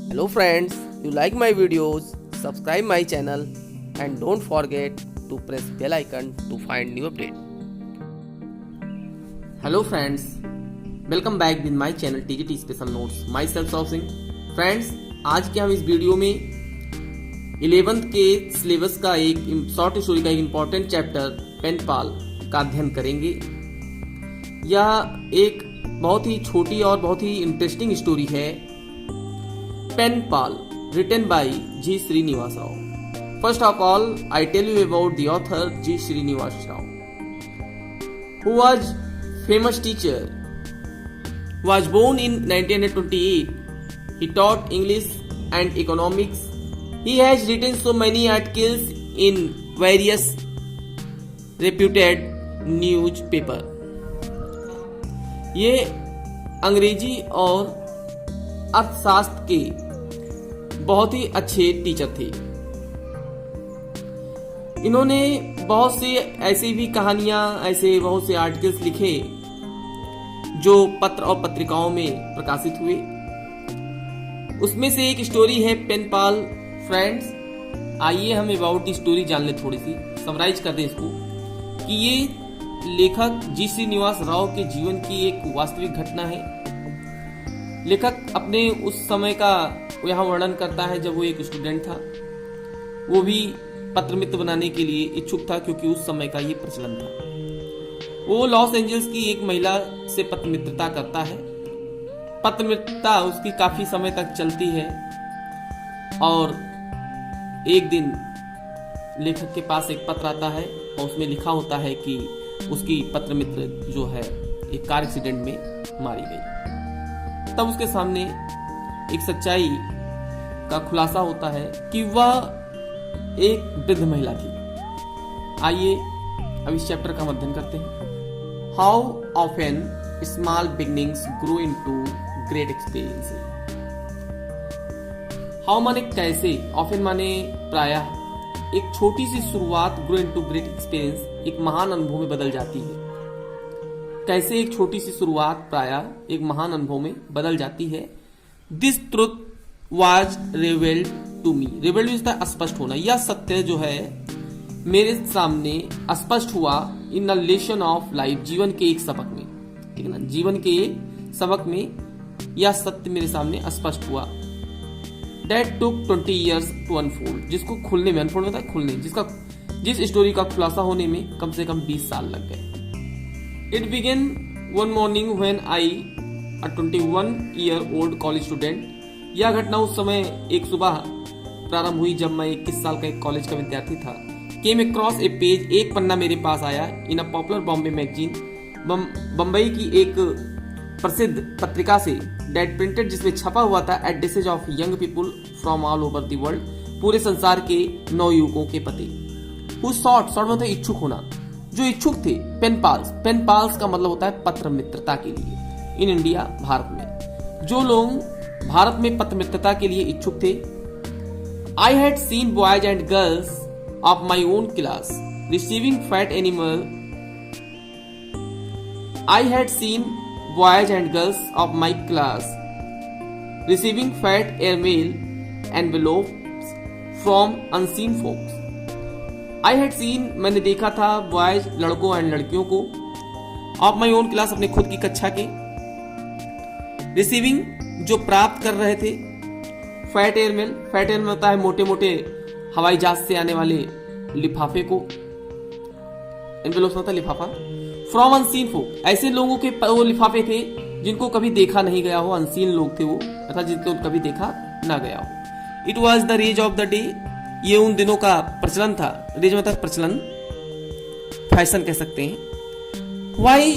Hello friends, you like my videos, subscribe my channel and don't forget to press bell icon to find new update. Hello friends, welcome back with my channel TGT Special Notes. Myself Saurav Singh. Friends, आज के हम इस video में 11th के syllabus का एक short story का एक इम्पॉर्टेंट चैप्टर पेन पाल का अध्ययन करेंगे। यह एक बहुत ही छोटी और बहुत ही इंटरेस्टिंग स्टोरी है। Pen pal written by G. Srinivas Rao. First of all, I tell you about the author G. Srinivas Rao, who was famous teacher. Was born in 1928. He taught English and economics. He has written so many articles in various reputed newspaper. ये अंग्रेजी और अर्थशास्त्र के बहुत ही अच्छे teacher थे। इन्होंने बहुत से ऐसी भी कहानियां, ऐसे बहुत से आर्टिकल्स लिखे जो पत्र और पत्रिकाओं में प्रकाशित हुए। उसमें से एक स्टोरी है पेन पाल। फ्रेंड्स, आइए हम अबाउट दी स्टोरी जान ले, थोड़ी सी समराइज कर दें इसको कि ये लेखक जी श्रीनिवास राव के जीवन की एक वास्तविक घटना है। लेखक अपने उस समय का यहाँ वर्णन करता है जब वो एक स्टूडेंट था। वो भी पत्र मित्र बनाने के लिए इच्छुक था क्योंकि उस समय का ये प्रचलन था। वो लॉस एंजल्स की एक महिला से पत्र मित्रता करता है। पत्र मित्रता उसकी काफी समय तक चलती है और एक दिन लेखक के पास एक पत्र आता है और उसमें लिखा होता है कि उसकी पत्र मित्र जो है एक कार एक्सीडेंट में मारी गई। तब उसके सामने एक सच्चाई का खुलासा होता है कि वह एक वृद्ध महिला थी। आइए अब इस चैप्टर का अध्ययन करते हैं। How often small beginnings grow into great experience. How माने कैसे, ऑफन माने प्रायः, एक छोटी सी शुरुआत ग्रो इनटू ग्रेट एक्सपीरियंस एक महान अनुभव में बदल जाती है। कैसे एक छोटी सी शुरुआत प्रायः एक महान अनुभव में बदल जाती है। This truth was revealed to me. Revealed means स्पष्ट होना। यह सत्य जो है मेरे सामने स्पष्ट हुआ in the lesson of life, जीवन के एक सबक में। ठीक है ना, जीवन के सबक में यह सत्य मेरे सामने स्पष्ट हुआ। That took 20 years to unfold, जिसको खुलने में, अनफोल्ड होता है खुलने, जिस स्टोरी का खुलासा होने में कम से कम 20 साल लग गए। It began one morning when I, a 21-year-old college student, यह घटना उस समय एक सुबह प्रारंभ हुई जब मैं 21 साल का एक कॉलेज का विद्यार्थी था। Came across a page, एक पन्ना मेरे पास आया in a popular Bombay magazine, Bambai की एक प्रसिद्ध पत्रिका से, डेट प्रिंटेड, जिसमें छपा हुआ था addresses of young people from all over the world, पूरे संसार के नवयुवकों के पते। हु सॉट, सॉट मतलब इच्छुक होना, जो इच्छुक थे। पेन पाल्स, पेन पाल्स का मतलब होता है पत्र मित्रता के लिए। इन इंडिया, भारत में जो लोग भारत में पत्र मित्रता के लिए इच्छुक थे। I had seen boys and girls of my own class receiving fat animal. I had seen boys and girls of my class receiving fat airmail envelopes from unseen folks. I had seen, मैंने देखा था, boys लड़कों and लड़कियों को, of my own class अपने खुद की कक्षा के, रिसीविंग जो प्राप्त कर रहे थे, फैट एयरमेल, फैट एयरमेल होता है मोटे मोटे हवाई जहाज से आने वाले लिफाफे को, एनवेलप्स होता है लिफाफा। फ्रॉम अनसीन फोक, ऐसे लोगों के वो लिफाफे थे जिनको कभी देखा नहीं गया हो, अनसीन लोग थे वो, अर्थात जिनको कभी देखा ना गया हो। It was the rage of the day, ये उन दिनों का प्रचलन था। रेज मतलब प्रचलन, फैशन कह सकते हैं। Why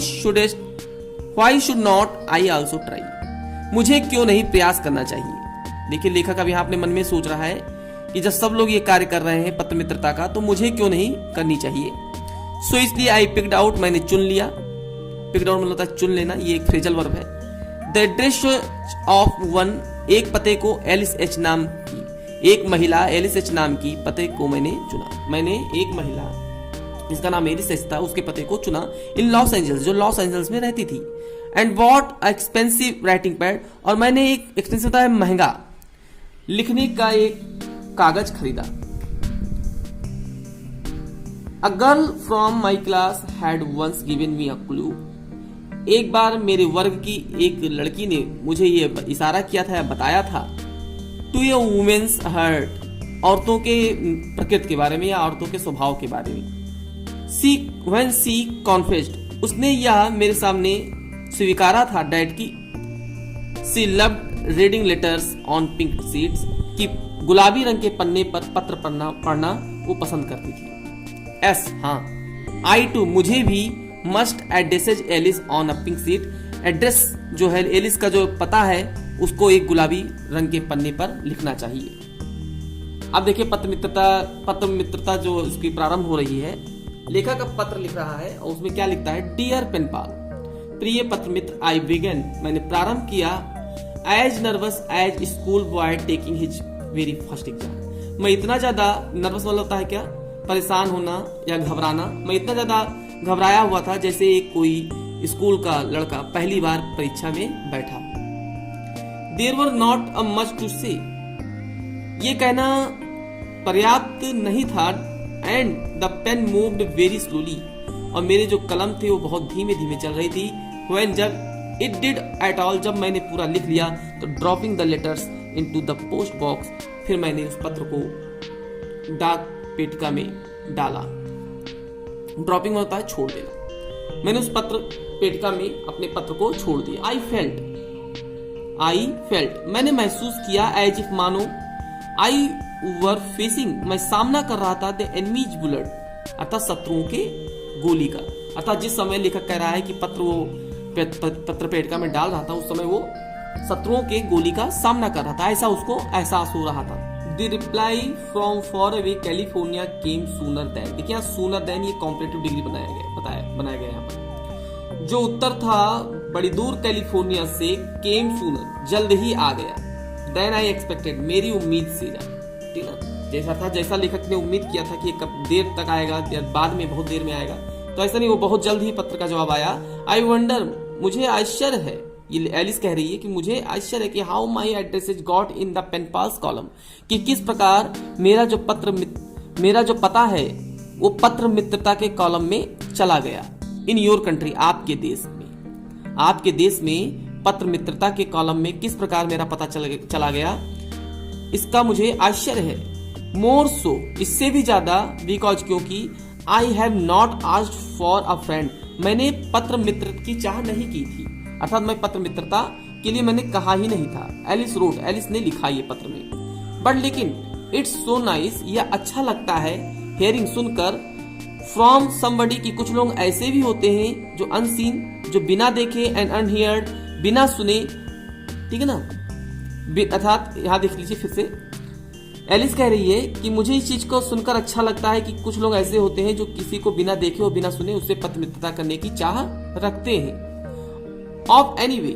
should not I also try, मुझे क्यों नहीं प्रयास करना चाहिए। देखिए, लेखक अब यहाँ अपने मन में सोच रहा है कि जब सब लोग ये कार्य कर रहे हैं पत्र मित्रता का, तो मुझे क्यों नहीं करनी चाहिए। सो इसलिए आई पिक्ड आउट, मैंने चुन लिया। पिक्ड आउट मतलब होता है चुन लेना, ये एक फ्रेजल वर्ब है। द एड्रेस ऑफ वन, एक पते को, एलिस एच नाम की एक महिला, एलिस एच नाम की पते को मैंने चुना। मैंने एक महिला जिसका नाम एलिस एच था उसके पते को चुना इन लॉस एंजल्स, जो लॉस एंजल्स में रहती थी। And what expensive writing pad, और मैंने एक एक्सपेंसिव होता है महंगा लिखने का एक कागज खरीदा। A girl from my class had once given me a clue. एक बार मेरे वर्ग की एक लड़की ने मुझे ये इशारा किया था या बताया था। टू ए वुमेन्स हर्ट, औरतों के प्रकृति के बारे में या औरतों के स्वभाव के बारे में। व्हेन सी कॉन्फेस्ड, उसने यह मेरे सामने स्वीकारा था डैड की she loved reading letters on pink sheets, कि गुलाबी रंग के पन्ने पर पत्र पढ़ना वो पसंद करती थी। एस, हाँ, आई टू, मुझे भी must addresses Alice on a pink sheet, address जो है एलिस का जो पता है उसको एक गुलाबी रंग के पन्ने पर लिखना चाहिए। अब देखिए पत्र मित्रता जो इसकी प्रारंभ हो रही है। लेखक अब पत्र लिख रहा है और उसमें क्या लिखता है, डियर पेन पाल, प्रिय पत्र मित्र, आई बिगन, मैंने प्रारंभ किया, as nervous as school boy taking his very first exam. मैं इतना ज्यादा नर्वस वाला होता है क्या, परेशान होना या घबराना, मैं इतना ज्यादा घबराया हुआ था जैसे एक कोई स्कूल का लड़का पहली बार परीक्षा में बैठा। There were not a much to say, ये कहना पर्याप्त नहीं था। And the pen moved very slowly, और मेरे जो कलम थे वो बहुत धीमे धीमे चल रही थी। व्हेन, जब इट डिड एट ऑल, जब मैंने पूरा लिख लिया, तो dropping the letters into the post box, फिर मैंने उस पत्र को डाक पेटिका में डाला। ड्रॉपिंग में होता है छोड़ देना। मैंने उस पत्र पेटिका में अपने पत्र को छोड़ दिया। आई फेल्ट, मैंने महसूस किया, एज इफ, मानो, आई वर फेसिंग, मैं सामना कर रहा था, द एनिमीज बुलेट, अर्थात शत्रुओं के गोली का। अर्थात जिस समय लेखक कह रहा है कि पत्र वो पत्र पेटिका में डाल रहा था, उस समय वो शत्रुओं के गोली का सामना कर रहा था, ऐसा उसको एहसास हो रहा था। The reply from for away California came sooner than. देखिए यहाँ सूनर देन ये कॉम्परेटिव डिग्री बनाया गया यहाँ पर। जो उत्तर था बड़ी दूर कैलिफोर्निया से, केम सूनर, जल्द ही आ गया, देन आई एक्सपेक्टेड, मेरी उम्मीद से ज्यादा। ठीक है, जैसा था, जैसा लेखक ने उम्मीद किया था कि कब देर तक आएगा या बाद में बहुत देर में आएगा, तो ऐसा नहीं, वो बहुत जल्द ही पत्र का जवाब आया। आई वंडर, मुझे आश्चर्य है, ये एलिस कह रही है कि मुझे आश्चर्य है कि how my addresses got in the pen pals column, कि किस प्रकार मेरा जो पता है वो पत्र मित्रता के कॉलम में चला गया। इन योर कंट्री, आपके देश में पत्र मित्रता के कॉलम में किस प्रकार मेरा पता चला गया, इसका मुझे आश्चर्य है। मोर सो, इससे भी ज्यादा, बिकॉज, क्योंकि, I have not asked for a friend, मैंने पत्र मित्र की चाह नहीं की थी, अर्थात मैं पत्र मित्रता के लिए मैंने कहा ही नहीं था। एलिस रोट, एलिस ने लिखा ये पत्र में। बट लेकिन, इट्स सो नाइस, यह अच्छा लगता है, हेयरिंग, सुनकर, फ्रॉम समबडी, की कुछ लोग ऐसे भी होते हैं जो अनसीन, जो बिना देखे, एंड अनहियर्ड, बिना सुने, ठीक है ना, अर्थात यहां देख लीजिए फिर से, एलिस कह रही है कि मुझे इस चीज को सुनकर अच्छा लगता है कि कुछ लोग ऐसे होते हैं जो किसी को बिना देखे और बिना सुने उससे पत्र मित्रता करने की चाह रखते हैं। ऑफ एनीवे,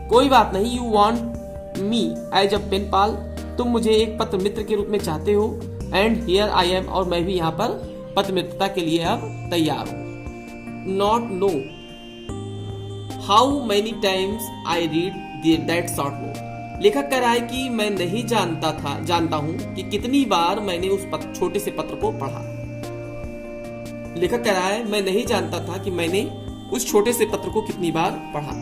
कोई बात नहीं, you want me as a pen pal, तुम मुझे एक पत्र मित्र के रूप में चाहते हो, एंड हियर आई एम, और मैं भी यहाँ पर पत्र मित्रता के लिए अब तैयार हूं। Not know how many times I read that short note, लेखक कह रहा है कि मैं नहीं जानता हूं कि कितनी बार मैंने उस छोटे से पत्र को पढ़ा। लेखक कह रहा है मैं नहीं जानता था कि मैंने उस छोटे से पत्र को कितनी बार पढ़ा।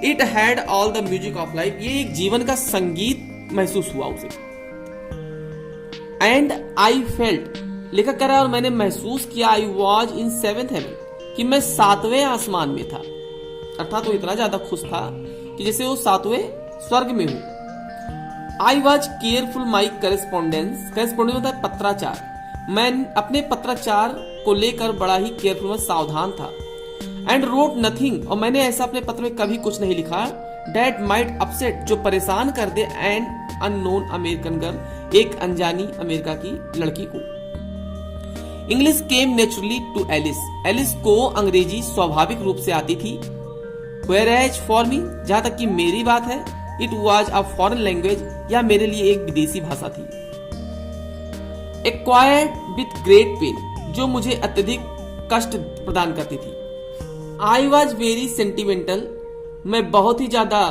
It had all the music of life, ये एक जीवन का संगीत महसूस हुआ उसे। एंड आई फेल्ट, लेखक कह रहा है और मैंने महसूस किया, I was in 7th haven, कि मैं 7वें आसमान में था, अर्थात वो इतना ज्यादा खुश था कि जैसे वो 7वें स्वर्ग में हूं। I was careful my correspondence होता है पत्राचार, मैं अपने पत्राचार को लेकर बड़ा ही केयरफुल, मैं सावधान था। एंड रोट नथिंग, और मैंने ऐसा अपने पत्र में कभी कुछ नहीं लिखा, डेट माइट अपसेट, जो परेशान कर दे, एन अननोन अमेरिकन गर्ल, एक अनजानी अमेरिका की लड़की को। English came naturally to Alice, Alice को अंग्रेजी स्वाभाविक रूप से आती थी। Whereas for me, जहां तक कि मेरी बात है, it was a foreign language, यह मेरे लिए एक विदेशी भाषा थी। Acquired with great pain, जो मुझे अत्यधिक कष्ट प्रदान करती थी। I was very sentimental, मैं बहुत ही ज्यादा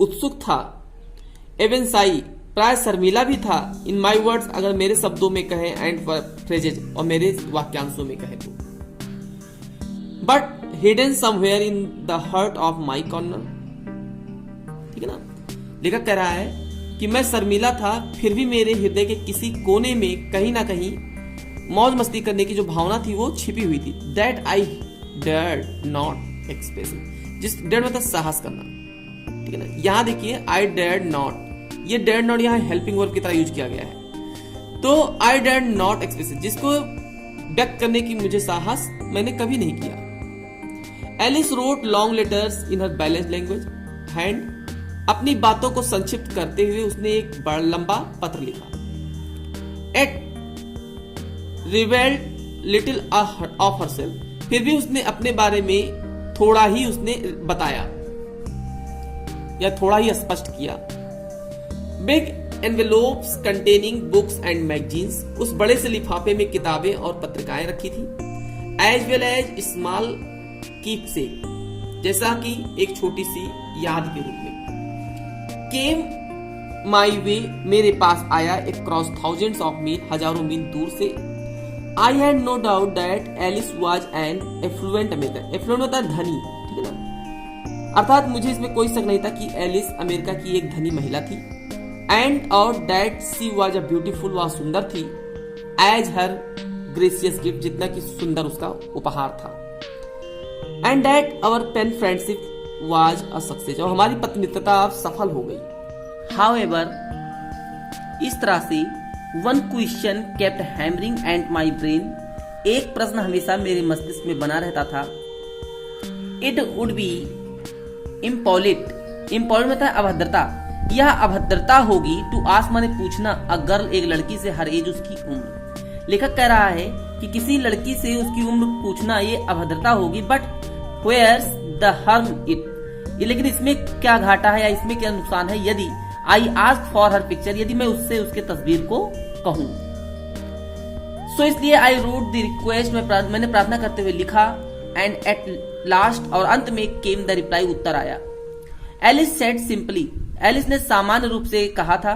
उत्सुक था। एवेंसाई प्राय शर्मिला भी था। इन माई वर्ड्स, अगर मेरे शब्दों में कहें, एंड फ्रेजेज, और मेरे वाक्यांशों में कहें तो। But hidden somewhere in the heart of my corner, ठीक है ना। लेखक कह रहा है कि मैं शर्मिला था, फिर भी मेरे हृदय के किसी कोने में कहीं ना कहीं मौज मस्ती करने की जो भावना थी वो छिपी हुई थी। That I dared not express, जिस डेयर मतलब साहस करना, ठीक है ना। यहां देखिए आई डेयर्ड नॉट, ये डेयर्ड नॉट यहाँ हेल्पिंग वर्ब की तरह यूज किया गया है। तो आई डेयर्ड नॉट एक्सप्रेस, जिसको व्यक्त करने की मुझे साहस मैंने कभी नहीं किया। Alice wrote long letters in her balance language hand, अपनी बातों को संक्षिप्त करते हुए उसने एक बड़ा लंबा पत्र लिखा। Yet revealed little of herself, फिर भी उसने अपने बारे में थोड़ा ही उसने बताया या थोड़ा ही स्पष्ट किया। Big envelopes containing books and magazines, उस बड़े से लिफाफे में किताबें और पत्रिकाएं रखी थी। As well as small keepsake, जैसा कि एक छोटी सी याद के रूप में। केम माई वे, मेरे पास आया, अक्रॉस थाउजेंड्स ऑफ मील, हजारों मील दूर से। I had no doubt that Alice was an affluent American, affluent होता है धनी, ठीक है ना। अर्थात मुझे इसमें कोई शक नहीं था कि एलिस अमेरिका की एक धनी महिला थी। एंड और that she was a beautiful, वह सुंदर थी। एज हर ग्रेसियस गिफ्ट, जितना कि सुंदर उसका उपहार था। And that our pen friendship was a success, और हमारी पत्र मित्रता अब सफल हो गई। हाउएवर, इस तरह से one question kept hammering and my brain, एक प्रश्न हमेशा मेरे मस्तिष्क में बना रहता था। इट वुड बी इम्पॉलिट, इम्पॉलिट मतलब अभद्रता, यह अभद्रता होगी टू आस्क, माने पूछना, अ गर्ल, एक लड़की से हर एज, उसकी उम्र। लेखक कह रहा है कि किसी लड़की से उसकी उम्र पूछना ये अभद्रता होगी। But where's the harm it, ये लेकिन इसमें क्या घाटा है या इसमें क्या नुकसान है यदि I ask for her picture, यदि मैं उससे उसके तस्वीर को कहूं। सो इसलिए आई रोट द रिक्वेस्ट, मैंने प्रार्थना करते हुए लिखा। एंड एट लास्ट, और अंत में केम द रिप्लाई, उत्तर आया। एलिस सेड सिंपली, एलिस ने सामान्य रूप से कहा था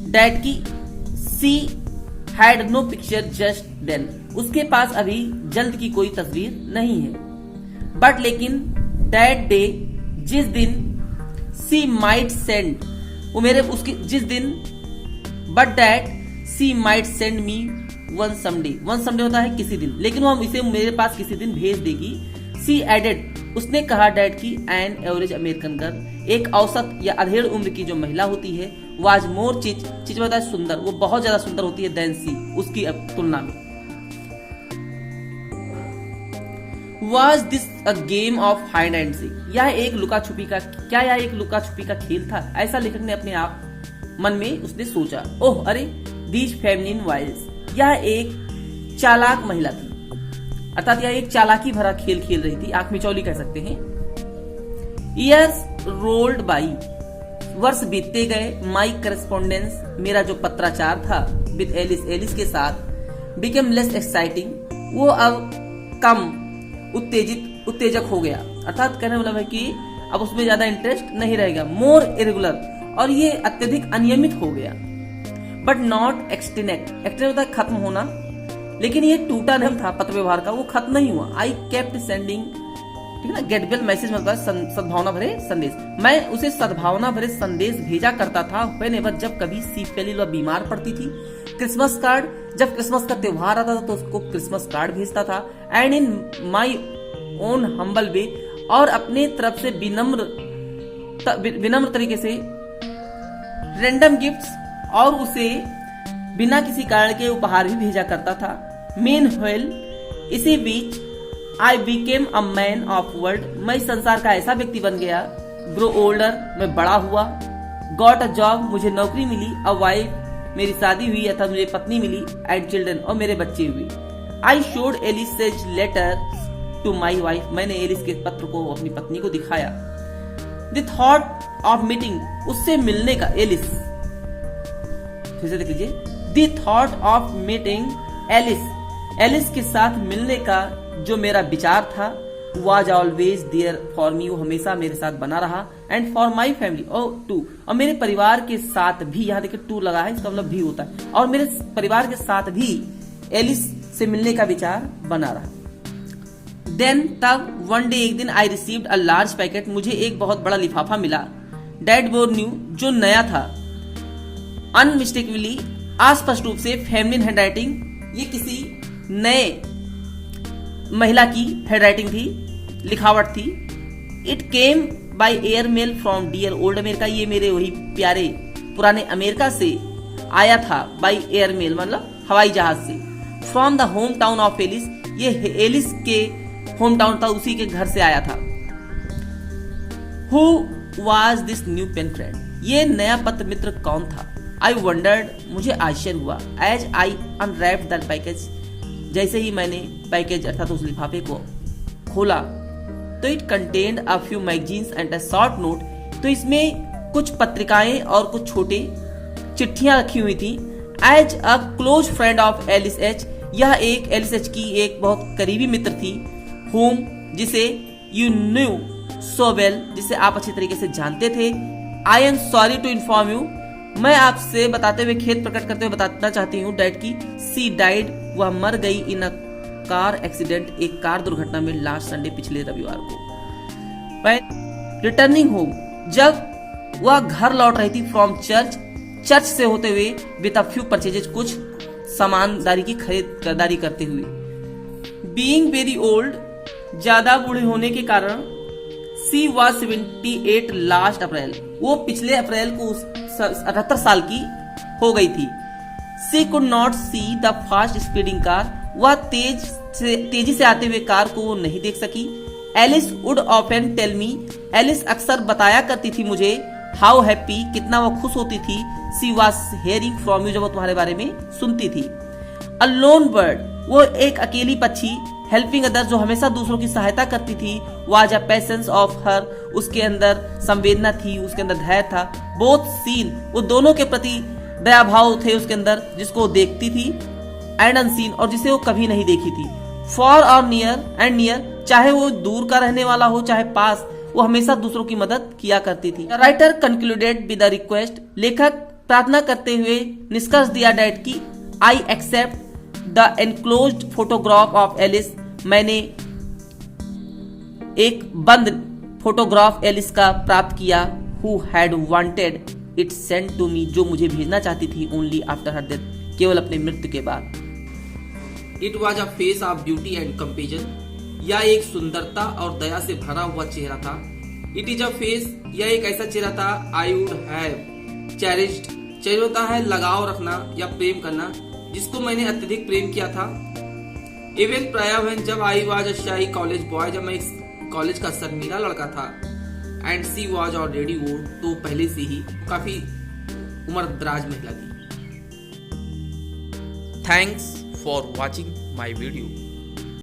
दैट की she had no picture just then, उसके पास अभी जल्द की कोई तस्वीर नहीं है। बट लेकिन दैट डे, जिस दिन सी माइट सेंड, वो मेरे उसकी जिस दिन, but that she might send me one someday, one someday होता है किसी दिन, लेकिन वो इसे मेरे पास किसी दिन भेज देगी। सी एडेड, उसने कहा डैड की एन एवरेज अमेरिकन गर्ल, एक औसत या अधेड़ उम्र की जो महिला होती है, वाज मोर चीज होता है सुंदर, वो बहुत ज्यादा सुंदर होती है देन सी, उसकी तुलना में। Was this a game of hide and seek? यह एक लुका छुपी का, क्या यह एक लुका छुपी का खेल था? ऐसा लेखक ने अपने आप मन में उसने सोचा। ओह अरे, these feminine wiles, यह एक चालाक महिला थी, अर्थात यह एक चालाकी भरा खेल खेल रही थी, आंख मिचौली कह सकते हैं। Years rolled by, वर्ष बीतते गए। My correspondence, मेरा जो पत्राचार था with एलिस, एलिस के साथ, became less exciting, वो अब कम उत्तेजक हो गया, अर्थात कहने मतलब है कि अब उसमें ज्यादा इंटरेस्ट नहीं रहेगा। मोर इरेगुलर, और ये अत्यधिक अनियमित हो गया। बट नॉट एक्सटेनेक्ट, एक्सटेनेक्ट होता है खत्म होना, लेकिन ये टूटा नहीं था पत्र व्यवहार का, वो खत्म नहीं हुआ। आई केप्ट सेंडिंग, ठीक है ना, गेटवेल मैसेज मतलब सद्भावना भरे संदेश, मैं उसे सद्भावना भरे संदेश भेजा करता था। व्हेनेवर, जब कभी सी फेल वह बीमार पड़ती थी। क्रिसमस कार्ड, जब क्रिसमस का त्योहार आता था तो उसको क्रिसमस कार्ड भेजता था। And in my own humble way, और अपने तरफ से विनम्र तरीके से रैंडम गिफ्ट्स, और उसे बिना किसी कारण के उपहार भी भेजा करता था। मीनव्हाइल, इसी बीच I became a man of world, मैं संसार का ऐसा व्यक्ति बन गया। ग्रो ओल्डर, मैं बड़ा हुआ। गॉट अ जॉब, मुझे नौकरी मिली। अ वाइफ, मेरी शादी हुई अर्थात मुझे पत्नी मिली। एंड चिल्ड्रन, और मेरे बच्चे हुए। I showed Alice letter to my wife, मैंने एलिस के पत्र को अपनी पत्नी को दिखाया। द थॉट ऑफ मीटिंग, उससे मिलने का, एलिस, फिर से देख लीजिए, the thought of meeting Alice, Alice के साथ मिलने का जो मेरा विचार था, was always there for me, वो हमेशा मेरे साथ बना रहा, and for my family too, और मेरे परिवार के साथ भी, यहाँ देखिए टू लगा है, इसका मतलब भी होता है, और मेरे परिवार के साथ भी एलिस से मिलने का विचार बना रहा। देन तब वन डे, एक दिन, I received a large packet, मुझे एक बहुत बड़ा लिफाफा मिला, डेट बोर न्यू, जो नया था, अनमिस्टेकली, अस्पष्ट रूप से, फेमिनिन हैंडराइटिंग, ये किसी नए महिला की हैंडराइटिंग थी, लिखावट थी। It came by air mail from dear old America, ये मेरे वही प्यारे पुराने अमेरिका से आया था, बाय एयर मेल मतलब हवाई जहाज से, from the home town of Alice, ये एलिस के होम टाउन था, उसी के घर से आया था। Who was this new pen friend, ये नया पत्र मित्र कौन था? आई वंडर्ड, मुझे आश्चर्य हुआ, as I unwrapped the package, जैसे ही मैंने पैकेज अर्थात उस लिफाफे को खोला, तो it contained a few magazines and a short note, तो इसमें कुछ पत्रिकाएं और कुछ छोटे चिट्ठियां रखी हुई थी। As a close friend of Alice एच, यह एक एलिस एच की एक बहुत करीबी मित्र थी, होम, जिसे यू न्यू सो वेल, जिसे आप अच्छी तरीके से जानते थे। I am sorry to inform you, मैं आपसे बताते हुए खेद प्रकट करते हुए बताना चाहती हूँ डैड की सी डाइड, वह मर गई इन अ कार एक्सीडेंट, एक कार दुर्घटना में लास्ट संडे, पिछले रविवार को। रिटर्निंग होम, जब वह घर लौट रही थी, फ्रॉम चर्च से होते हुए, विद अ फ्यू परचेजेज, कुछ सामानदारी की खरीदारी करते हुए। बीइंग वेरी ओल्ड, ज्यादा बूढ़े होने के कारण, सी वॉज 78 लास्ट अप्रैल, वो पिछले अप्रैल को 78 साल की हो गई थी। She could not see the fast speeding car, वह तेजी से आते हुए कार को वो नहीं देख सकी। Alice would often tell me, Alice अक्सर बताया करती थी मुझे, हाउ हैप्पी, कितना वो खुश होती थी, सी वॉज हेयरिंग फ्रॉम यू, जब वो तुम्हारे बारे में सुनती थी। अ लोन बर्ड, वो एक अकेली पक्षी, हेल्पिंग अदर, जो हमेशा दूसरों की सहायता करती थी, was a patience of her, उसके अंदर संवेदना थी, उसके अंदर धैर्य था। बोथ सीन, वो दोनों के प्रति दया भाव थे उसके अंदर, जिसको वो देखती थी, एंड अनसीन, और जिसे वो कभी नहीं देखी थी। फॉर और नियर एंड नियर, चाहे वो दूर का रहने वाला हो चाहे पास, वो हमेशा दूसरों की मदद किया करती थी। Writer concluded with a request, लेखक प्रार्थना करते हुए निष्कर्ष दिया डैड की, I accept the enclosed photograph of Alice, मैंने एक बंद फोटोग्राफ एलिस का प्राप्त किया, who had wanted it send to me, जो मुझे भेजना चाहती थी, ओनली आफ्टर हर डेथ, केवल अपने मृत्यु के बाद। It was a face of beauty and compassion, यह एक सुंदरता और दया से भरा हुआ चेहरा था। इट इज अ फेस, यह एक ऐसा चेहरा था, आई वुड हैव चेरिश्ड, चेहरा होता है लगाव रखना या प्रेम करना, जिसको मैंने अत्यधिक प्रेम किया था। इवन प्राय व्हेन, जब आई वाज अ शाई कॉलेज बॉय, जब मैं कॉलेज का शर्मीला लड़का था, and she was already old, तो पहले से ही काफी उम्र दराज महिला थी। Thanks for watching my video.